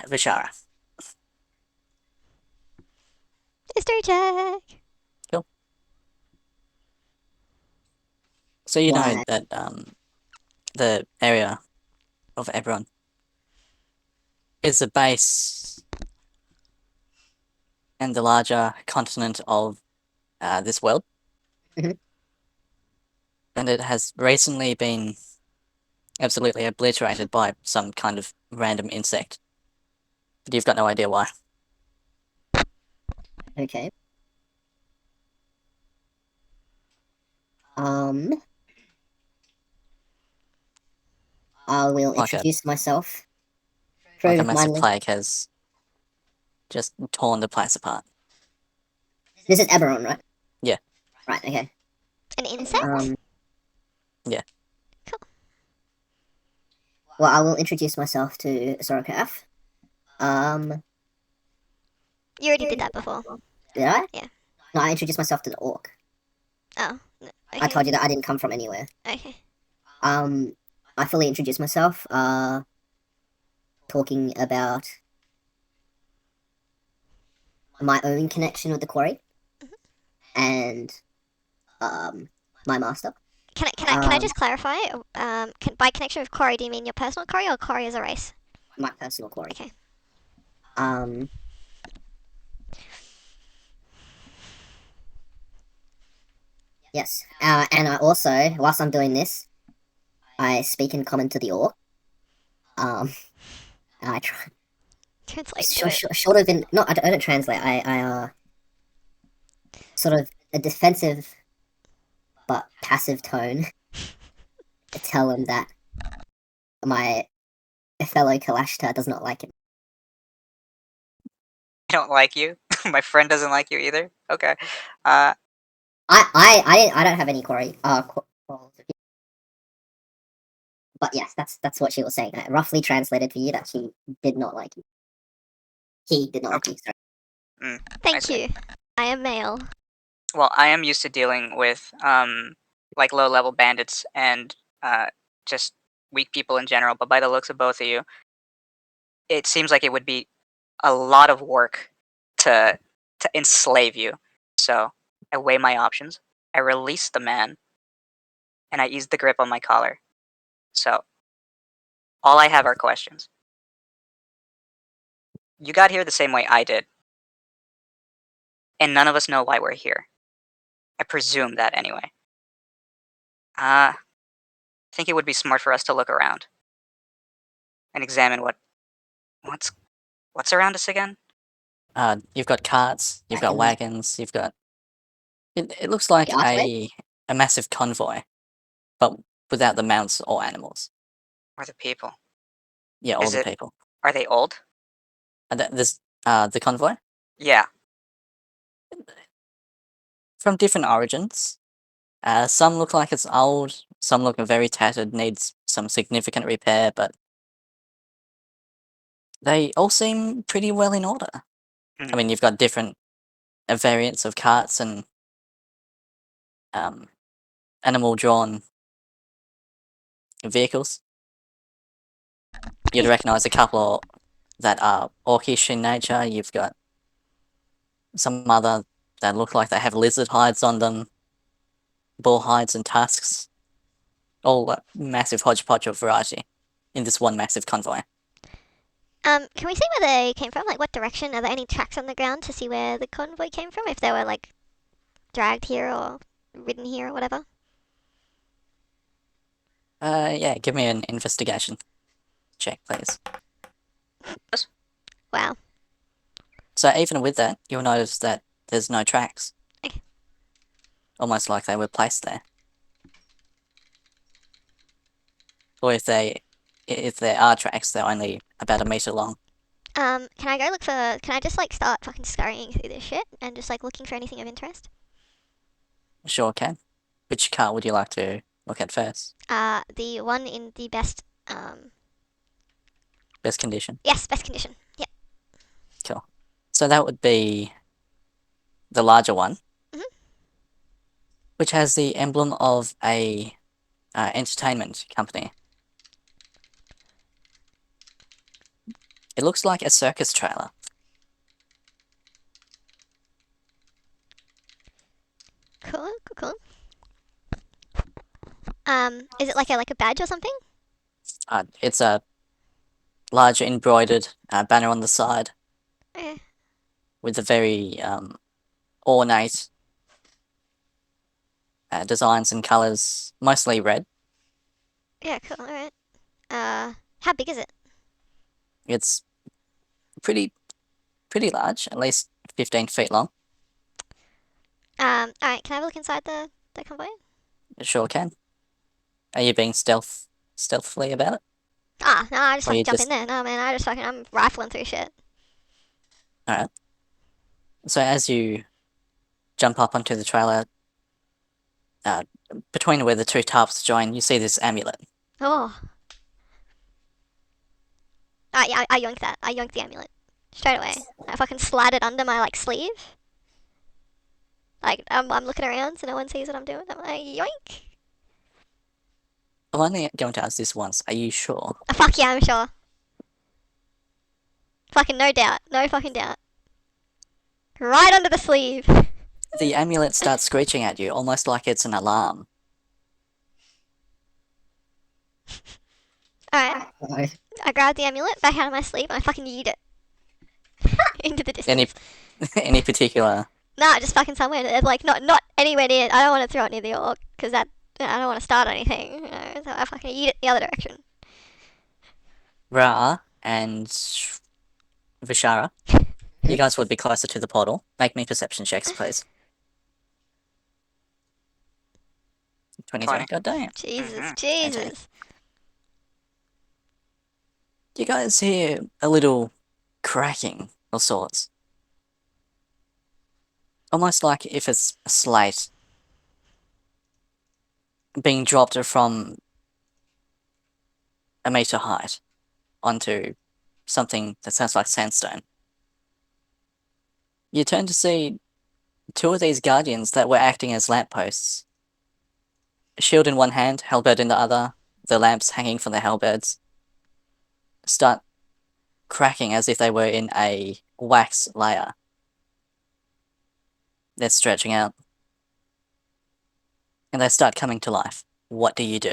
Vishara. History check. Cool. So you know Why? that the area of Eberron is the base and the larger continent of this world, Mhm. and it has recently been absolutely obliterated by some kind of random insect. But you've got no idea why. Okay. Um, I will Like a introduce myself. like a Prove massive mindly. plague has just torn the place apart. This is Eberron, right? Yeah, Right. Okay. An insect? Um. yeah. Cool. Well, I will introduce myself to Sorakath. Um. You already did that before. Did I? Yeah. No, I introduced myself to the orc. Oh, I okay. told you that I didn't come from anywhere. Okay. Um. I fully introduced myself. Talking about my own connection with the quarry Mhm. and um my master. Can I Um. just clarify? By connection with Corey, do you mean your personal Corey or Corey as a race? My personal quarry. Okay. Um. Yes. And I also, whilst I'm doing this, I speak in common to the orc. Um. I try Translate to short, it. short, short of in not I don't translate. I sort of a defensive but passive tone to tell him that my fellow Kalashtar does not like him. I don't like you. My friend doesn't like you either. Okay. Uh, I don't have any quarry. But yes, that's what she was saying. I roughly translated for you that she did not like you. He did not like okay. you. Sorry. I Thank see. you. I am male. Well, I am used to dealing with like low level bandits and just weak people in general. But by the looks of both of you, it seems like it would be a lot of work to enslave you. So I weigh my options. I release the man, and I ease the grip on my collar. So all I have are questions. You got here the same way I did, and none of us know why we're here. I presume that anyway. I think it would be smart for us to look around and examine what's what's around us again. You've got carts, you've got Reckons wagons, you've got. It looks like the archway. a massive convoy, but without the mounts or animals. Or the people. Yeah, all Is the it? people. Are they old? This the convoy Yeah. from different origins. Some look like it's old, some look very tattered, needs some significant repair, but they all seem pretty well in order. I Hmm. mean, you've got different variants of carts and um, animal-drawn vehicles. You'd recognise a couple that are orcish in nature. You've got some other that look like they have lizard hides on them, bull hides and tusks. All massive hodgepodge of variety in this one massive convoy. Can we see where they came from? Like, what direction? Are there any tracks on the ground to see where the convoy came from? If they were, like, dragged here or ridden here or whatever? Yeah, give me an investigation check, please. Wow. So even with that, you'll notice that there's no tracks, Okay. almost like they were placed there. Or if there are tracks, they're only about a meter long. Can I go look for. Can I just, like, start fucking scurrying through this shit and just, like, looking for anything of interest? Sure can. Which car would you like to look at first? The one in the best, Best condition. yes, best condition. Yep. Cool. So that would be the larger one, Mhm. which has the emblem of a entertainment company. It looks like a circus trailer. Cool. Is it like a badge or something? It's a large embroidered banner on the side Okay. with a very ornate designs and colors, mostly red. Yeah, cool. Alright. How big is it? It's pretty large, at least 15 feet long. Alright, can I have a look inside the convoy? It sure can. Are you being stealthily about it? Ah, no, I just Or you fucking jump just in there. No, man, I'm rifling through shit. alright? So as you jump up onto the trailer, uh, between where the two tarps join, you see this amulet. Oh. Yeah, I yoinked that. I yoinked the amulet. Straight away. I fucking slide it under my, sleeve. I'm looking around so no one sees what I'm doing. I'm like, yoink. I'm only going to ask this once. Are you sure? Oh, fuck yeah, I'm sure. Fucking no doubt. No fucking doubt. Right under the sleeve. The amulet starts screeching at you, almost like it's an alarm. Alright, Oh, I grab the amulet back out of my sleeve and I fucking yeet it. Into the Any distance. any particular? Nah, just fucking somewhere. Not anywhere near. I don't want to throw it near the orc because I don't want to start anything. So I fucking eat it the other direction. Ra and Vishara, you guys would be closer to the portal. Make me perception checks, please. 23. 20. God damn. Jesus, Mhm. Jesus. You guys hear a little cracking of sorts. Almost like if it's a slate being dropped from a meter height onto something that sounds like sandstone. You turn to see two of these guardians that were acting as lampposts. Shield in one hand, halberd in the other, the lamps hanging from their halberds, start cracking as if they were in a wax layer. They're stretching out. And they start coming to life. What do you do?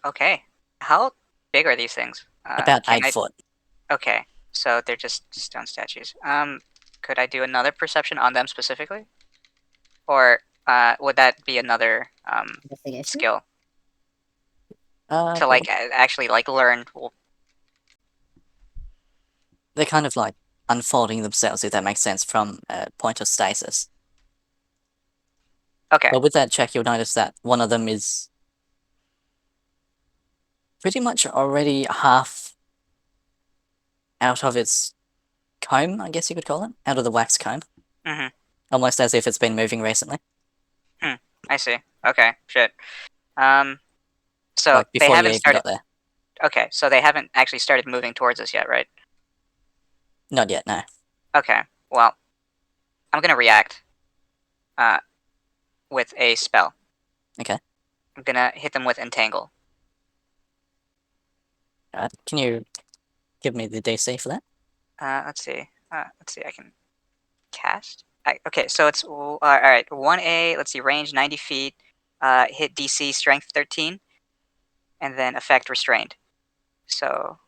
Okay. How big are these things? About Can 8 I? foot. Okay, so they're just stone statues. Could I do another perception on them specifically, or would that be another investigation. skill to Well, actually learn? they're kind of like unfolding themselves, if that makes sense, from a point of stasis. Okay. But with that check, you'll notice that one of them is pretty much already half out of its comb, I guess you could call it, out of the wax comb. Mm-hmm. Almost as if it's been moving recently. I see. Okay. Shit. So Like they before you haven't even started. got there. Okay, so they haven't actually started moving towards us yet, right? Not yet, no. Okay. Well, I'm gonna react. With a spell. Okay. I'm gonna hit them with entangle. Alright, can you give me the DC for that? Let's see. I can cast. Okay, so it's all right. 1A. Let's see. Range 90 feet. Hit DC strength 13, and then effect restrained. So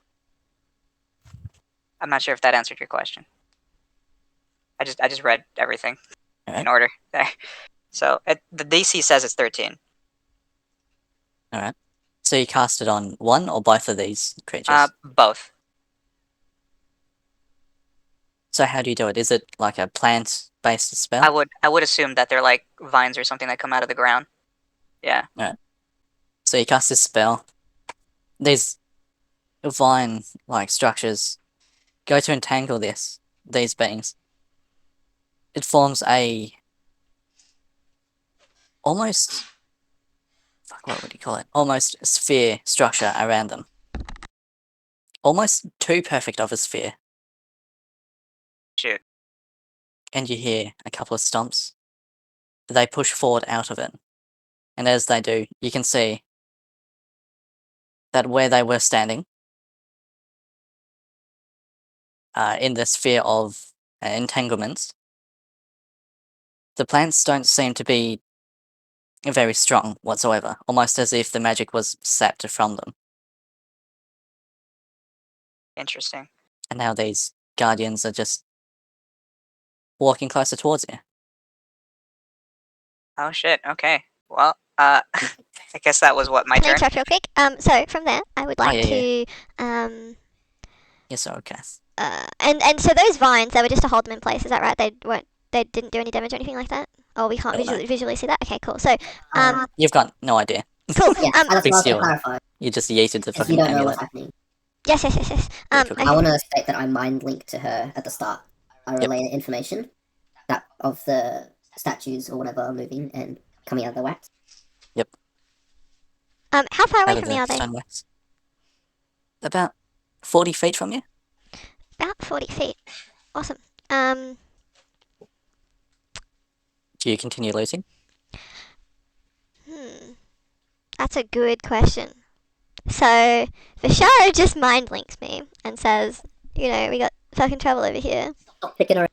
I'm not sure if that answered your question. I just read everything Alright. in order there. So the DC says it's 13. Alright. So you cast it on one or both of these creatures? Both. So how do you do it? Is it like a plant-based spell? I would assume that they're like vines or something that come out of the ground. Yeah. So you cast this spell. These vine-like structures go to entangle these beings. It forms a almost, fuck, what would you call it? Almost sphere structure around them. Almost too perfect of a sphere. Shoot. And you hear a couple of stomps. They push forward out of it. And as they do, you can see that where they were standing, in the sphere of entanglements, the plants don't seem to be very strong whatsoever, almost as if the magic was sapped from them. Interesting. And now these guardians are just walking closer towards you. Oh shit. Okay. Well, I guess that was what my Can I turn. interrupt real quick? So from there, I would like yeah, to Yes, Sorakath. and so those vines, they were just to hold them in place. Is that right? They didn't do any damage or anything like that. Oh, we can't Oh, no. visually see that. Okay, cool. So You've got no idea. cool. Yeah, I just Big want to steal. clarify You just yeeted the if fucking you don't know amulet. what's happening. Yes. Yeah, cool. I want to state that I mind linked to her at the start. I relay information that of the statues or whatever moving and coming out of the wax. How far away Out of from me the are they? stoneworks. About 40 feet from you. About 40 feet. Awesome. Do you continue looting? That's a good question. So Vishara just mind links me and says, we got fucking trouble over here. Stop picking her.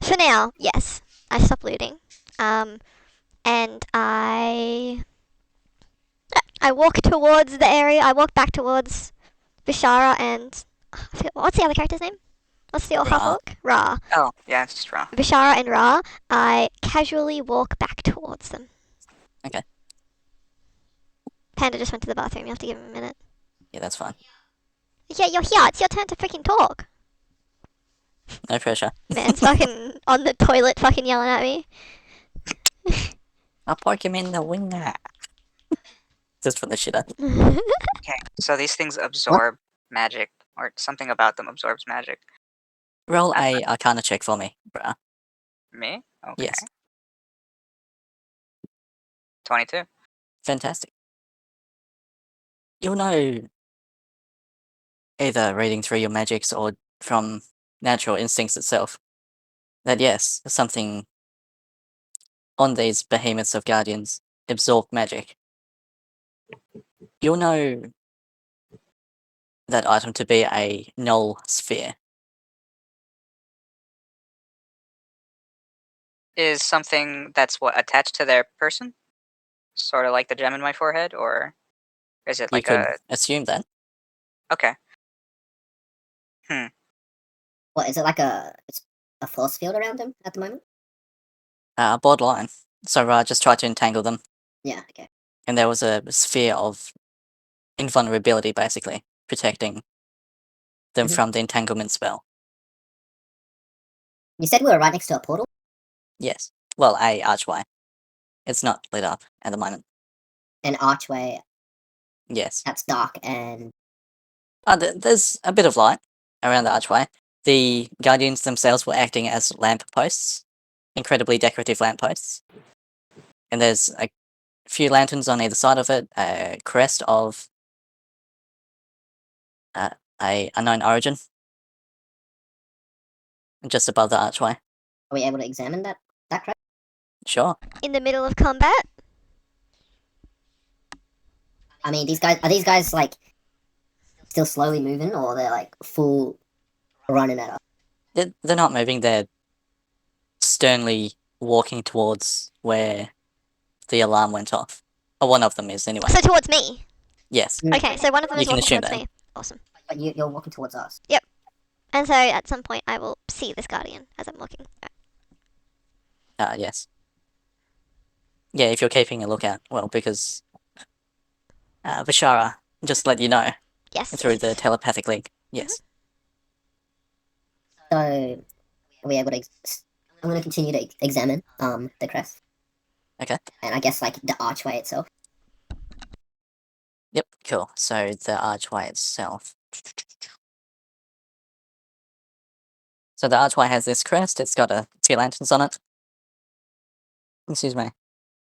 For now, yes. I stop looting. And I walk towards the area. I walk back towards Vishara and what's the other character's name? What's the half Ra. orc? Ra. Oh, yeah, it's just wrong. Vishara and Ra. I casually walk back towards them. Okay. Panda just went to the bathroom. You have to give him a minute. Yeah, that's fine. Yeah, you're here. It's your turn to freaking talk. No pressure. Man's fucking on the toilet fucking yelling at me. I'll poke him in the winger. Just for the shitter. Okay, so these things absorb magic, or something about them absorbs magic. Roll a Arcana check for me, bruh. Me? Okay. Yes. 22. Fantastic. You'll know, either reading through your magics or from natural instincts itself, that yes, something on these behemoths of guardians absorb magic. You'll know that item to be a null sphere. Is something that's what attached to their person? Sort of like the gem in my forehead, or is it You like could assume that. okay? What is it like it's a force field around him at the moment? Borderline. So Ra just tried to entangle them, Yeah, okay. and there was a sphere of invulnerability, basically, protecting them Mhm. from the entanglement spell. You said we were right next to a portal? Yes. Well, a archway. It's not lit up at the moment. An archway Yes. that's dark and There's a bit of light around the archway. The guardians themselves were acting as lamp posts, incredibly decorative lamp posts. And there's a few lanterns on either side of it, a crest of a unknown origin just above the archway. are we able to examine that crest? Sure. In the middle of combat? I mean, are these guys like still slowly moving or they're like full running at us? They're not moving, they're sternly walking towards where the alarm went off. Or one of them is, anyway. So towards me. Yes. Okay, so one of them You is can walking assume towards that. me. Awesome. But you're walking towards us. And so at some point I will see this guardian as I'm walking. Yes. Yeah, if you're keeping a lookout, well, because Vishara just let you know Yes. through the telepathic link. Yes. So are we able to? I'm going to continue to examine the crest. Okay. And I guess like the archway itself. Yep, cool. So the archway itself. So the archway has this crest, it's got a few lanterns on it. Excuse me.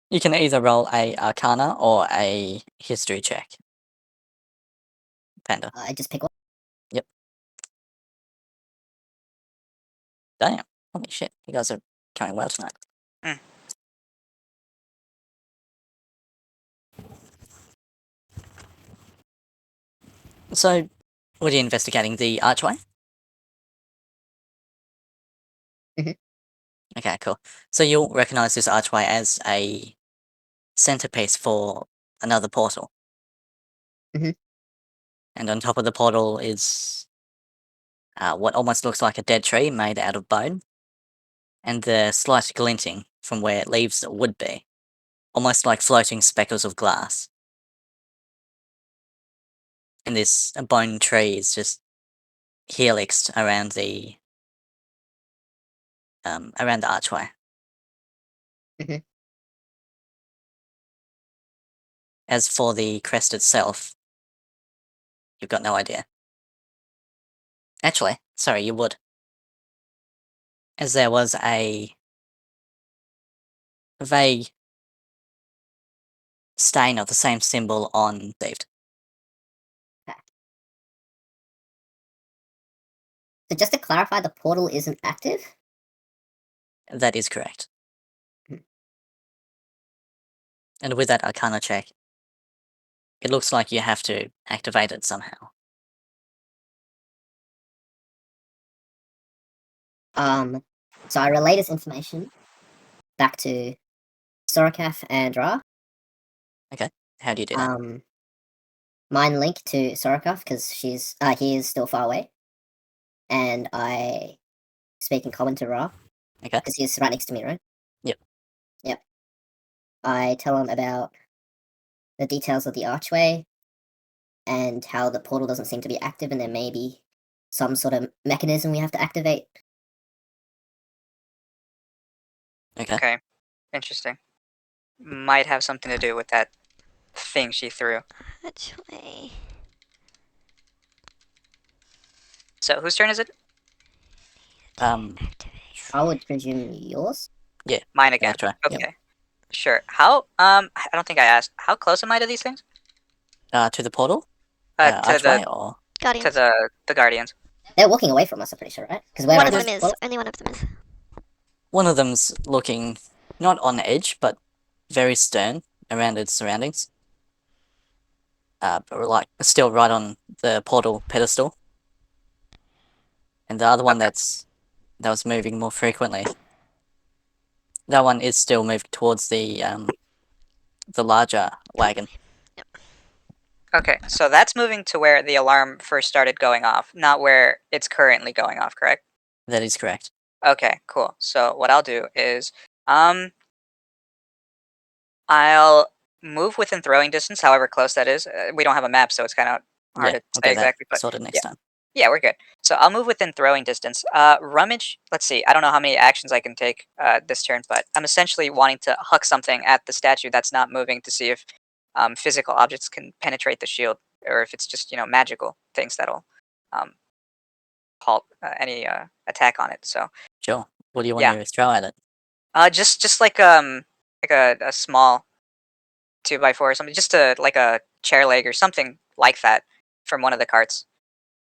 You can either roll a Arcana or a History check. Panda. I just pick one. Damn. Holy shit. You guys are going well tonight. Mm. So, what are you investigating? The archway? Mhm. Okay, cool. So you'll recognize this archway as a centerpiece for another portal. Mhm. And on top of the portal is what almost looks like a dead tree made out of bone, and the slight glinting from where leaves would be, almost like floating speckles of glass. And this bone tree is just helixed around the archway. Mhm. As for the crest itself, you've got no idea. Actually, sorry, you would. As there was a vague stain of the same symbol on Thieved. So just to clarify, the portal isn't active? That is correct. Hmm. And with that Arcana check, it looks like you have to activate it somehow. So I relay this information back to Sorakath and Ra. How do you do that? Mine link to Sorakath because he is still far away, and I speak in common to Ra Okay. because he's right next to me, right? Yep. Yep. I tell him about the details of the archway and how the portal doesn't seem to be active, and there may be some sort of mechanism we have to activate. Okay. Okay, interesting. Might have something to do with that thing she threw. Actually, So whose turn is it? activate. I would presume yours. Mine again. Electra. Okay. Yep. Sure. How I don't think I asked. How close am I to these things? To the portal? To Archway the or? to Guardians. the guardians. They're walking away from us, I'm pretty sure, right? Because we're One right of next them to the is. portal. Only one of them is. One of them's looking not on edge, but very stern around its surroundings. But like still right on the portal pedestal. And the other one Okay. that was moving more frequently. That one is still moving towards the larger wagon. Okay. So that's moving to where the alarm first started going off, not where it's currently going off, correct? That is correct. Okay, cool. So what I'll do is I'll move within throwing distance, however close that is. We don't have a map, so it's kind of hard Yeah, to we'll say get that exactly, but sorted yeah. next time. Yeah, we're good. So I'll move within throwing distance. Rummage. Let's see. I don't know how many actions I can take this turn, but I'm essentially wanting to huck something at the statue that's not moving to see if physical objects can penetrate the shield, or if it's just magical things that'll um, halt any attack on it. So Sure. What do you want yeah, to throw at it? just like a small 2x4 or something, just like a chair leg or something like that from one of the carts.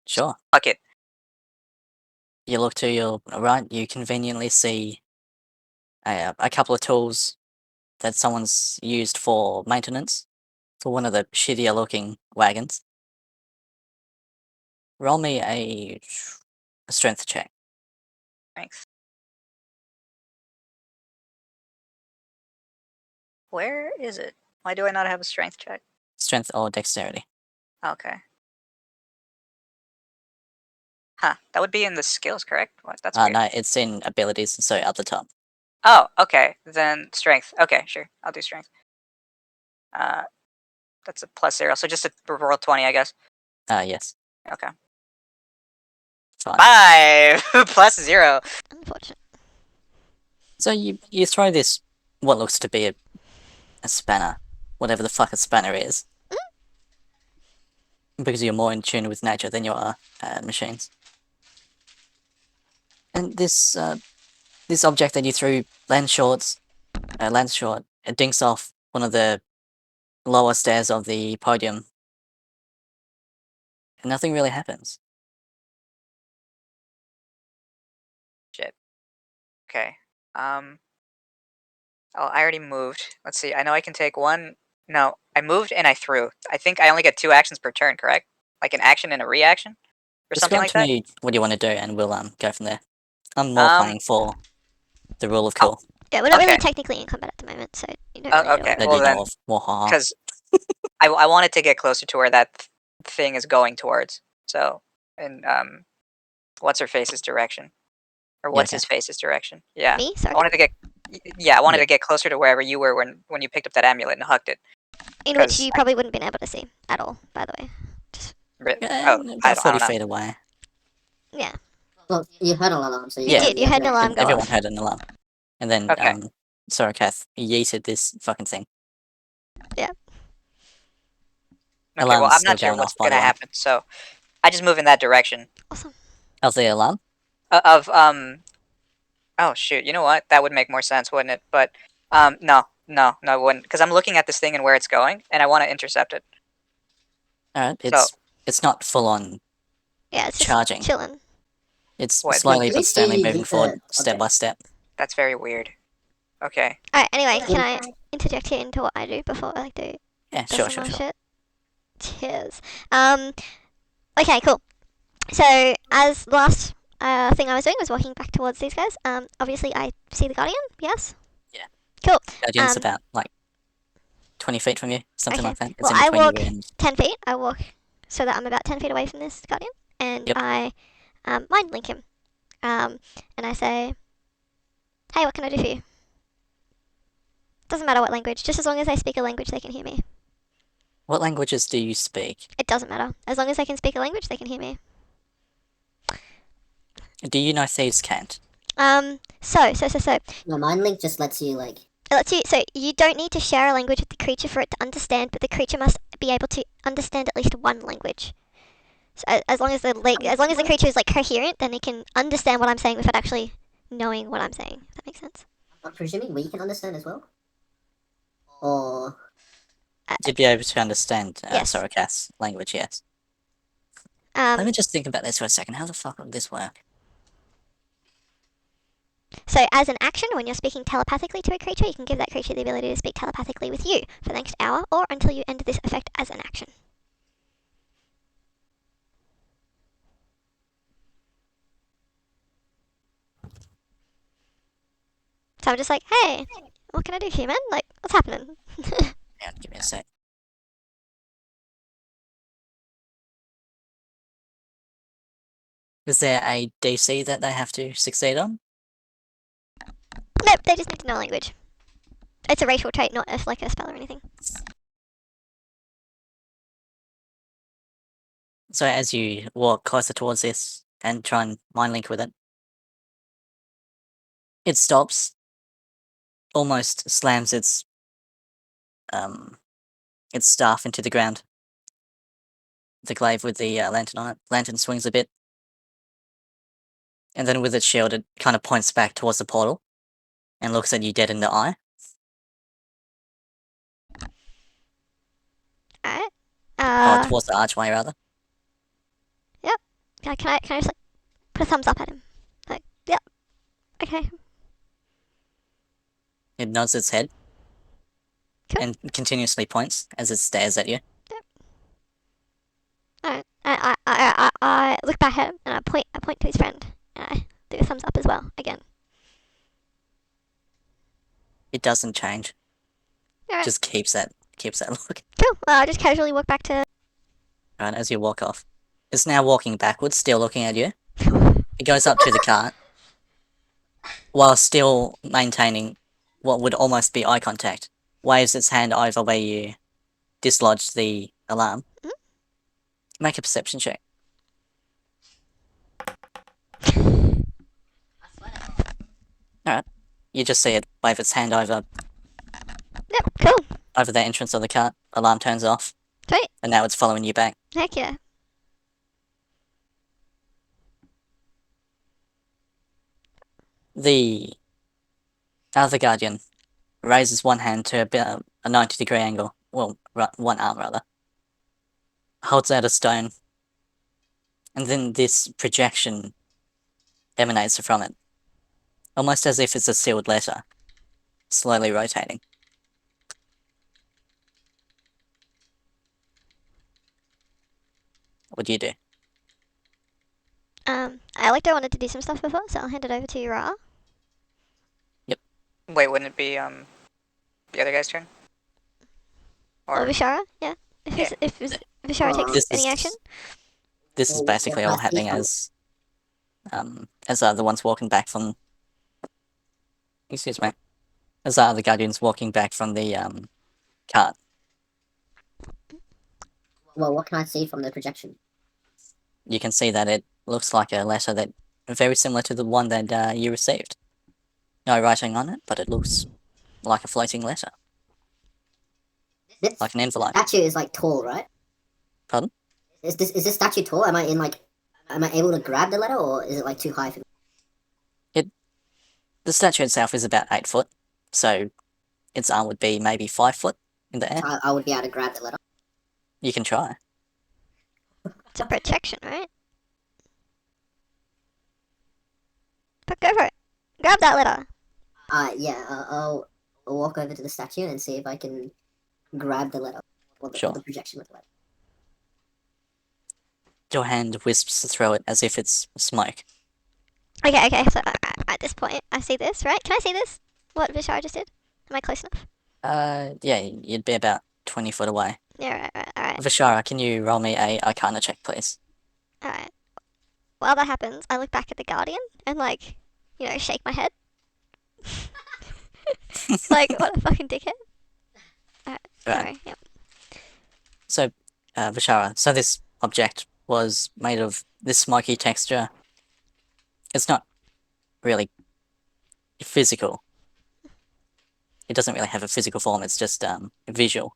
Sure. Huck it. You look to your right, you conveniently see a couple of tools that someone's used for maintenance for one of the shittier looking wagons. Roll me a strength check. Thanks. Where is it? Why do I not have a strength check? Strength or dexterity. Okay. Huh. That would be in the skills, correct? What? That's weird. No, it's in abilities, so up the top. Oh, okay. Then strength. Okay, sure. I'll do strength. Uh, that's a +0. So just a roll 20, I guess. Yes. Okay. Fine. 5 +0. Unfortunate. So you throw this, what looks to be a spanner, whatever the fuck a spanner is, because you're more in tune with nature than you are machines. And this object that you threw lands short. It dinks off one of the lower stairs of the podium, and nothing really happens. Shit. Okay. Oh, I already moved. Let's see. I know I can take one. No, I moved and I threw. I think I only get 2 actions per turn, correct? like an action and a reaction, or something Describe like to that? me what you want to do, and we'll go from there. I'm more Um, playing for the rule of Oh. cool Yeah, we're not really Okay. technically in combat at the moment, so you don't really know Okay. what that we're you Well doing. know then, of. Wahaha. because I wanted to get closer to where that thing is going towards. So, and what's her face's direction, or Yeah, what's okay. his face's direction? Yeah, Me? I Sorry. wanted to get. Yeah, I wanted Yeah. to get closer to wherever you were when you picked up that amulet and hugged it. In which 'Cause you probably wouldn't been able to see at all, by the way. Just, Yeah, I about don't, I 40 don't know. feet away. yeah. Well, you heard an alarm, so You did, you heard an alarm go Everyone off. heard an alarm. And then, Okay. Sorakath yeeted this fucking thing. Okay, well, Alarm's I'm still not sure going what's off, by the gonna way. happen, so I just move in that direction Awesome. How's the alarm? of Oh shoot, you know what? That would make more sense, wouldn't it? But no, it wouldn't, because I'm looking at this thing and where it's going, and I want to intercept it. Alright, So it's not full on Yeah, it's just charging. chilling. It's What? slowly Can we but steadily see moving the forward, step object? by step. That's very weird. Okay. Alright, anyway, can Yeah. I interject here into what I do before I do Yeah, some sure. more shit? Cheers. Okay, cool. So, as the last thing I was doing was walking back towards these guys, obviously I see the Guardian, yes? Yeah. Cool. Guardian's Um, about, 20 feet from you, something Okay. like that. It's Well, in I between walk you and... 10 feet. I walk so that I'm about 10 feet away from this Guardian, and Yep. I mind link him. And I say, hey, what can I do for you? Doesn't matter what language, just as long as I speak a language, they can hear me. What languages do you speak? It doesn't matter. As long as I can speak a language, they can hear me. Do you know Thieves' Cant? So. No, mind link just lets you like. It lets you, so you don't need to share a language with the creature for it to understand, but the creature must be able to understand at least one language. So as long as the creature is like coherent, then it can understand what I'm saying without actually knowing what I'm saying. If that makes sense. I'm presuming we can understand as well. Or You'd be able to understand Yes. Sorakath's language, yes. Let Um, me just think about this for a second. How the fuck would this work? so as an action, when you're speaking telepathically to a creature, you can give that creature the ability to speak telepathically with you for the next hour, or until you end this effect as an action. So I'm just like, hey, what can I do for you, man? Like, what's happening? Hang on, give me a sec. Is there a DC that they have to succeed on? Nope, they just need to know language. It's a racial trait, not like a spell or anything. So as you walk closer towards this and try and mind link with it, it stops, almost slams its staff into the ground. The glaive with the lantern on it. Lantern swings a bit, and then with its shield, it kind of points back towards the portal and looks at you dead in the eye. Alright. Or towards the archway, rather. Can I just like put a thumbs up at him? Like, yep. Okay. It nods its head Cool. and continuously points as it stares at you. Alright. I look back at him and I point to his friend and I do a thumbs up as well again. It doesn't change. Alright. Just keeps that look. Cool. Well, I just casually walk back to. Right, as you walk off. It's now walking backwards, still looking at you. It goes up to the cart, while still maintaining what would almost be eye contact. Waves its hand over where you dislodged the alarm. Mhm. Make a perception check. Alright. You just see it wave its hand over Yep. Cool. the entrance of the cart. Alarm turns off. Sweet. And now it's following you back. Heck yeah. The other guardian raises one hand to about a 90-degree angle. Well, one arm rather. Holds out a stone. And then this projection emanates from it. Almost as if it's a sealed letter. Slowly rotating. What do you do? Alecto wanted to do some stuff before, so I'll hand it over to Ra. Wait, wouldn't it be the other guy's turn? Or Vishara, yeah. If Vishara takes This any is- action. This is Well, basically what all I see happening as the ones walking back from. Excuse me. As the Guardians walking back from the cart. Well, what can I see from the projection? You can see that it looks like a letter that very similar to the one that you received. No writing on it, but it looks like a floating letter, This like an envelope. statue is like tall, right? Pardon? Is this statue tall? Am I able to grab the letter, or is it like too high for me? The statue itself is about 8 foot, so its arm would be maybe 5 foot in the air. I would be able to grab the letter. You can try. It's a protection, right? But go for it. Grab that letter. Yeah. I'll walk over to the statue and see if I can grab the letter, or Sure. the projection with the letter. Your hand wisps through it as if it's smoke. Okay, so at this point, I see this, right? Can I see this? What Vishara just did? Am I close enough? Yeah, you'd be about 20 foot away. Yeah, alright. Vishara, can you roll me a Arcana check, please? Alright. While that happens, I look back at the Guardian and, like, shake my head. Like, what a fucking dickhead. Alright, Right. sorry. Yep. So, Vishara, so this object was made of this smoky texture. It's not really physical. It doesn't really have a physical form, it's just a visual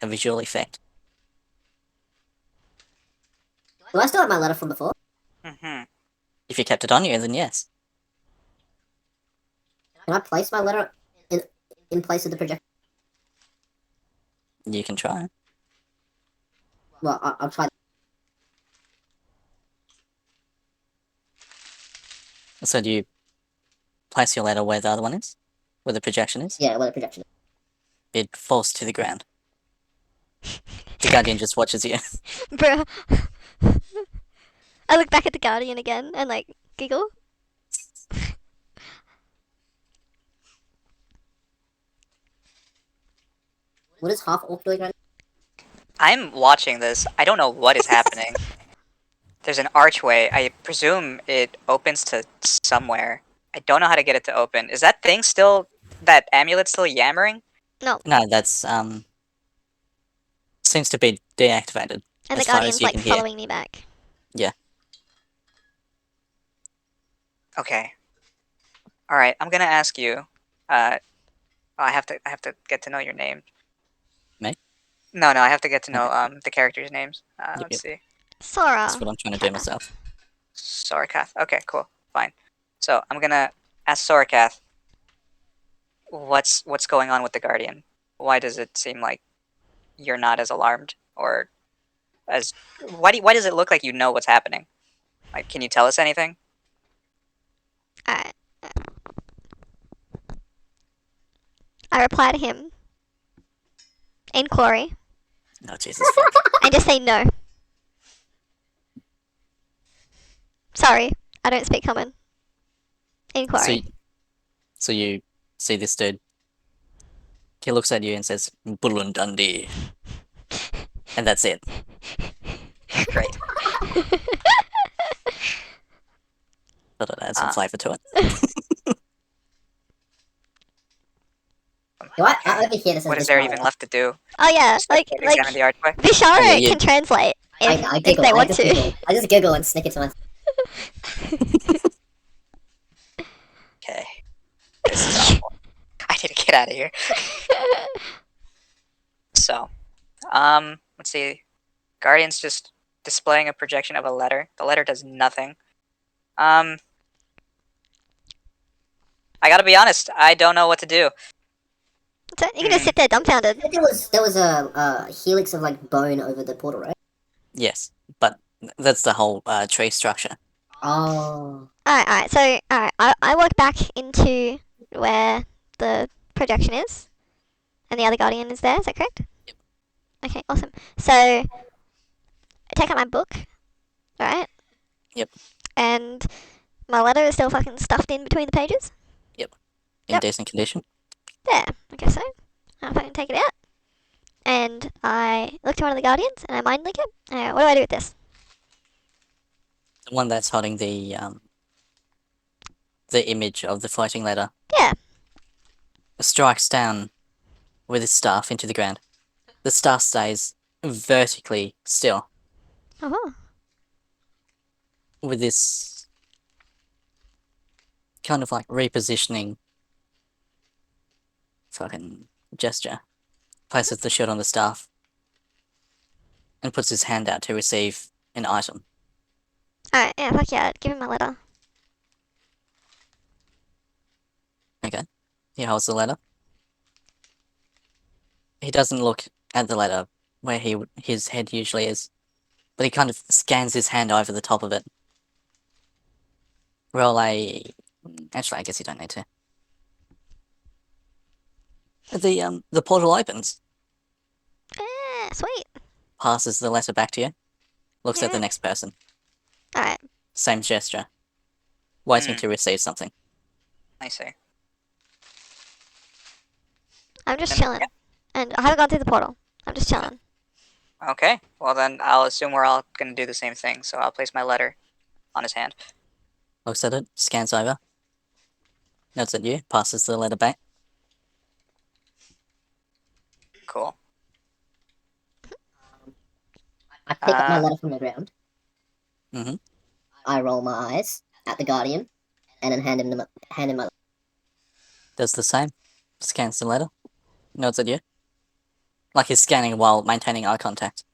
effect. Do I still have my letter from before? Mm-hmm. If you kept it on you, then yes. Can I place my letter in place of the projection? You can try. Well, I'll try. So do you place your letter where the other one is? Where the projection is? Yeah, where the projection is. It falls to the ground. The Guardian just watches you. Bruh. I look back at the Guardian again and, like, giggle. What is half orc doing right I'm watching this. I don't know what is happening. There's an archway. I presume it opens to somewhere. I don't know how to get it to open. Is that thing still... that amulet still yammering? No, that's seems to be deactivated. And As the far as Guardian's, you like, can hear. following me back. Okay. Alright, I'm gonna ask you. I have to get to know your name. Me? No, I have to get to know Okay. the characters' names. Yep, Let's see. Sora. That's what I'm trying to do myself. Sorakath. Okay, cool. Fine. So I'm gonna ask Sorakath, what's going on with the Guardian? Why does it seem like you're not as alarmed, or as why does it look like you know what's happening? Like, can you tell us anything? Alright. I reply to him in Corey No, Jesus fuck. and just say no. Sorry, I don't speak common. In So, Corey. so you see this dude. He looks at you and says, Bulun Dundee. And that's it. Great. Thought I'd add some Ah. flavour to it. Do I overhear this? What is there even left to do? Oh yeah, Just like examine the archway? Vishara Oh, yeah. can translate if, I if giggle. they I want just to. giggle. I just giggle and snicker to myself. Okay. This is awful. I need to get out of here. So, let's see. Guardian's just displaying a projection of a letter. The letter does nothing. I gotta be honest, I don't know what to do. So you can just sit there dumbfounded. There was a helix of like bone over the portal, right? Yes, but that's the whole tree structure. Oh. Alright, so I walk back into where the projection is, and the other Guardian is there. Is that correct? Yep. Okay, awesome. So take out my book, right? Yep. And my letter is still fucking stuffed in between the pages. In Yep. decent condition. Yeah, I guess so. I fucking take it out. And I look to one of the guardians and I mind link it. What do I do with this? The one that's holding the image of the floating letter Yeah. strikes down with his staff into the ground. The staff stays vertically still Oh. with this kind of like repositioning fucking gesture. Places the shield on the staff and puts his hand out to receive an item. Alright, yeah, fuck yeah. Give him my letter. Okay. He holds the letter. He doesn't look at the letter where his head usually is, but he kind of scans his hand over the top of it. Roll a. Actually, I guess you don't need to. The portal opens, Sweet. passes the letter back to you, looks at the Yeah. next person. Alright. Same gesture, waiting Hmm. to receive something. I see. I'm just And- chilling. And I haven't gone through the portal. I'm just chilling. Okay. Well, then I'll assume we're all going to do the same thing. So I'll place my letter on his hand. Looks at it, scans over, notes at you, passes the letter back. Cool. I pick up my Uh, letter from the ground. Mm-hmm. I roll my eyes at the guardian, and then hand him my. Does the same. Scans the letter, nods at you. Like he's scanning while maintaining eye contact.